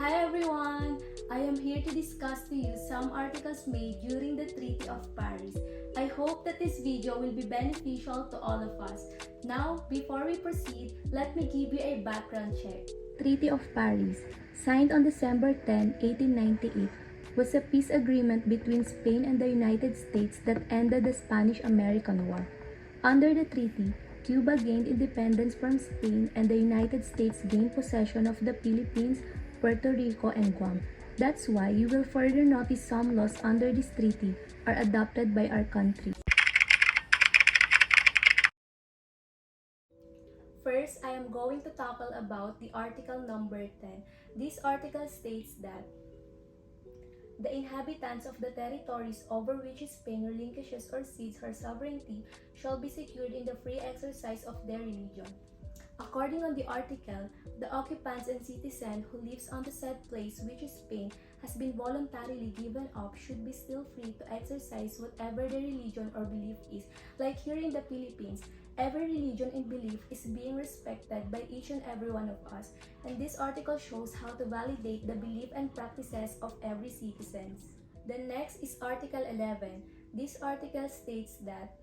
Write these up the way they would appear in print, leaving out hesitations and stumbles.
Hi everyone! I am here to discuss to you some articles made during the Treaty of Paris. I hope that this video will be beneficial to all of us. Now, before we proceed, let me give you a background check. Treaty of Paris, signed on December 10, 1898, was a peace agreement between Spain and the United States that ended the Spanish-American War. Under the treaty, Cuba gained independence from Spain and the United States gained possession of the Philippines, Puerto Rico, and Guam. That's why you will further notice some laws under this treaty are adopted by our country. First, I am going to tackle about the article number 10. This article states that the inhabitants of the territories over which Spain relinquishes or cedes her sovereignty shall be secured in the free exercise of their religion. According on the article, the occupants and citizen who lives on the said place which is Spain has been voluntarily given up should be still free to exercise whatever their religion or belief is. Like here in the Philippines, every religion and belief is being respected by each and every one of us, and this article shows how to validate the belief and practices of every citizen. The next is Article 11. This article states that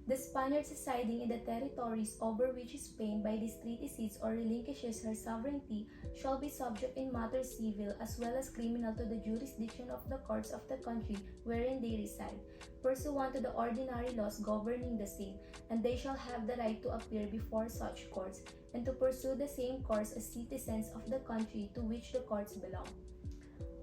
the Spaniards residing in the territories over which Spain by this treaty cedes or relinquishes her sovereignty shall be subject in matters civil as well as criminal to the jurisdiction of the courts of the country wherein they reside, pursuant to the ordinary laws governing the same, and they shall have the right to appear before such courts, and to pursue the same course as citizens of the country to which the courts belong.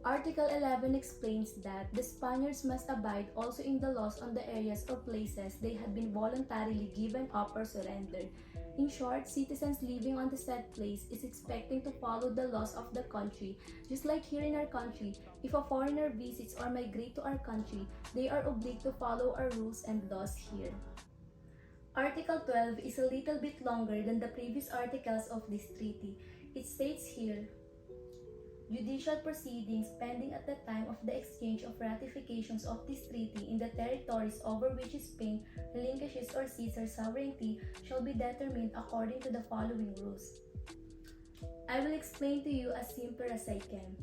Article 11 explains that the Spaniards must abide also in the laws on the areas or places they had been voluntarily given up or surrendered. In short, citizens living on the said place is expecting to follow the laws of the country. Just like here in our country, if a foreigner visits or migrates to our country, they are obliged to follow our rules and laws here. Article 12 is a little bit longer than the previous articles of this treaty. It states here, judicial proceedings pending at the time of the exchange of ratifications of this treaty in the territories over which Spain relinquishes or cedes her sovereignty shall be determined according to the following rules. I will explain to you as simple as I can.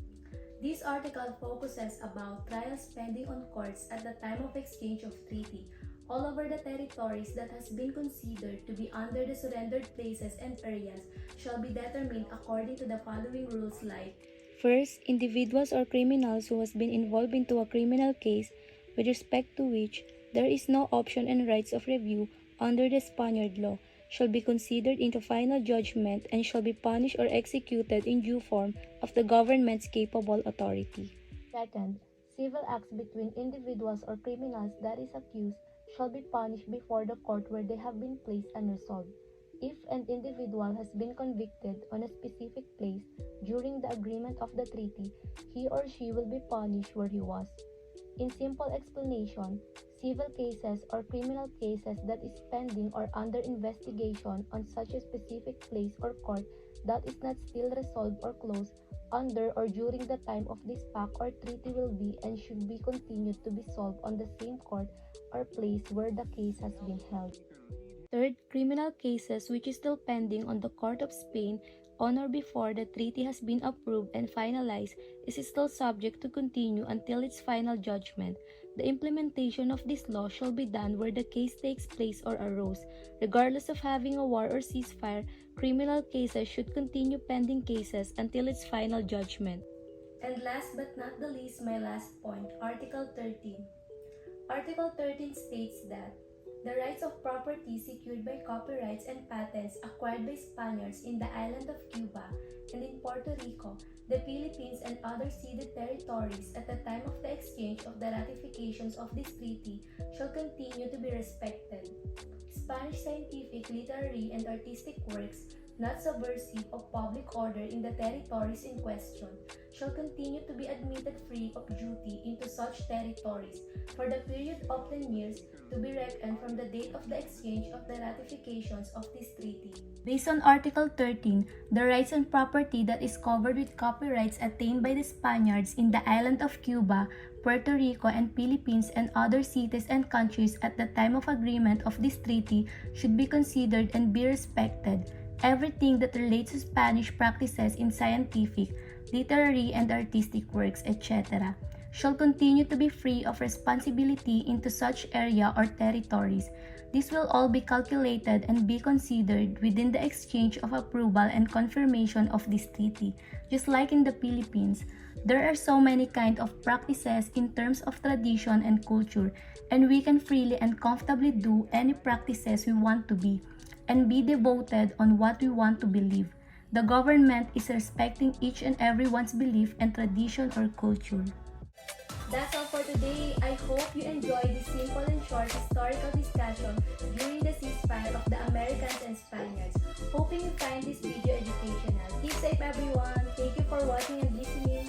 This article focuses about trials pending on courts at the time of exchange of treaty all over the territories that has been considered to be under the surrendered places and areas shall be determined according to the following rules like: first, individuals or criminals who has been involved into a criminal case with respect to which there is no option and rights of review under the Spaniard law shall be considered into final judgment and shall be punished or executed in due form of the government's capable authority. Second, civil acts between individuals or criminals that is accused shall be punished before the court where they have been placed and resolved. If an individual has been convicted on a specific place during the agreement of the treaty, he or she will be punished where he was. In simple explanation, civil cases or criminal cases that is pending or under investigation on such a specific place or court that is not still resolved or closed under or during the time of this pact or treaty will be and should be continued to be solved on the same court or place where the case has been held. Third, criminal cases which is still pending on the Court of Spain on or before the treaty has been approved and finalized is still subject to continue until its final judgment. The implementation of this law shall be done where the case takes place or arose. Regardless of having a war or ceasefire, criminal cases should continue pending cases until its final judgment. And last but not the least, my last point, Article 13. Article 13 states that the rights of property secured by copyrights and patents acquired by Spaniards in the island of Cuba and in Puerto Rico, the Philippines, and other ceded territories at the time of the exchange of the ratifications of this treaty shall continue to be respected. Spanish scientific, literary, and artistic works not subversive of public order in the territories in question shall continue to be admitted free of duty into such territories for the period of 10 years to be reckoned from the date of the exchange of the ratifications of this treaty. Based on Article 13, the rights and property that is covered with copyrights attained by the Spaniards in the island of Cuba, Puerto Rico, and Philippines and other cities and countries at the time of agreement of this treaty should be considered and be respected. everything that relates to Spanish practices in scientific, literary, and artistic works, etc., shall continue to be free of responsibility into such area or territories. This will all be calculated and be considered within the exchange of approval and confirmation of this treaty. Just like in the Philippines, there are so many kind of practices in terms of tradition and culture, and we can freely and comfortably do any practices we want to be, and be devoted on what we want to believe. The government is respecting each and everyone's belief and tradition or culture. That's all for today. I hope you enjoyed this simple and short historical discussion during the ceasefire of the Americans and Spaniards. Hoping you find this video educational. Keep safe everyone. Thank you for watching and listening.